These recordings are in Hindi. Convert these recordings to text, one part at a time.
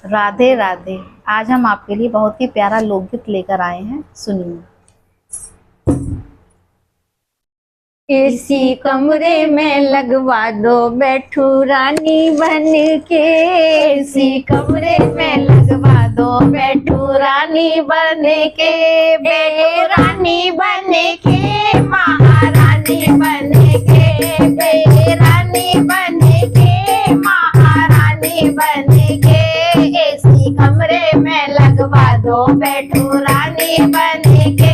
राधे राधे। आज हम आपके लिए बहुत ही प्यारा लोकगीत लेकर आए हैं, सुनिए। एसी कमरे में लगवा दो बैठू रानी बन के, एसी कमरे में लगवा दो बैठू रानी बन के, बेरानी बन के महारानी बन के, बेरानी बन के महारानी बन के, एसी कमरे में लगवा दो बैठू रानी बन के,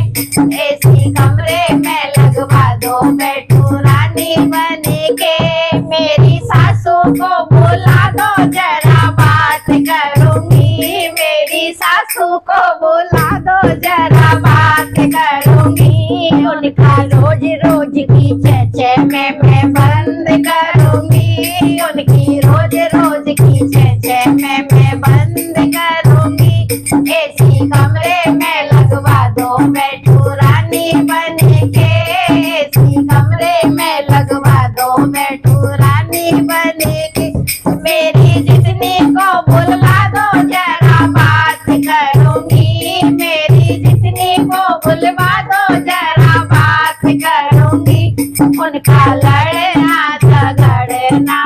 एसी कमरे में लगवा दो बैठू रानी बन के, मेरी सासू को बुला दो जरा बात करूंगी, मेरी सासू को बुला दो जरा बात करूंगी, उनका रोज रोज की चेचे में मैं बंद करूंगी, उनकी रोज रोज की चेचे में मैं बंद करूंगी, एसी कमरे में लगवा दो बैठू रानी बन के, एसी कमरे में लगवा दो बैठू रानी बन के, मेरी जितनी को बुला दो जरा बात करूंगी, मेरी जितनी को बुलवा दो जरा बात करूंगी, उनका लड़ना झगड़ना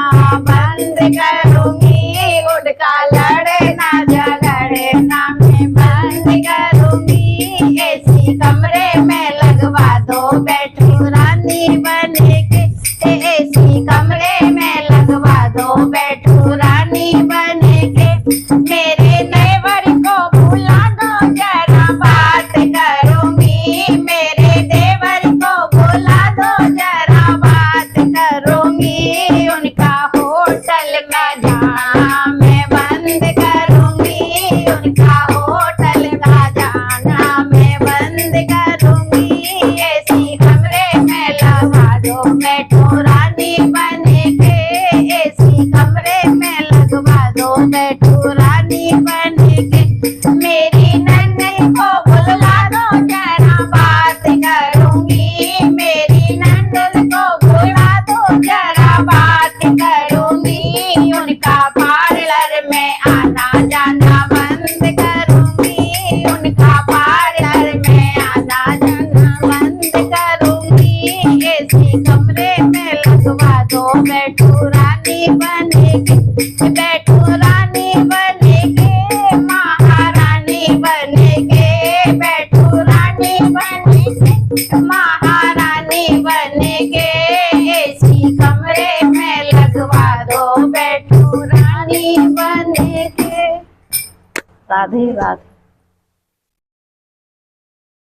बंद करूंगी, उनका लड़ना झगड़ना मैं बंद करूंगी, एसी कमरे में लगवा दो बैठू रानी बन के, एसी कमरे में लगवा दो बैठू रानी बन के, मेरे नेवर को बुला दो जरा बात करूंगी, मेरे देवर को बुला दो जरा बात करूंगी, उनका होटल में जाना मैं बंद करूंगी, उनका होटल का जाना मैं बंद करूंगी, एसी कमरे में लगा दो बैठू रानी बन के, एसी कमरे में लगवा दो बैठू रानी बन के, मेरी नन्ही को बुला दो जरा बात करूंगी, मेरी नंदन को बुला दो जरा बात करूंगी, उनका पार्लर में आना जाना बंद करूंगी, उनका पार्लर में आना जाना बंद करूंगी, एसी कमरे में लगवा दो बैठू रानी बन के, बैठू रानी बन के महारानी बन के, बैठू रानी बन के महारानी बन के, एसी कमरे में लगवा दो बैठू रानी बन के। राधे राधे।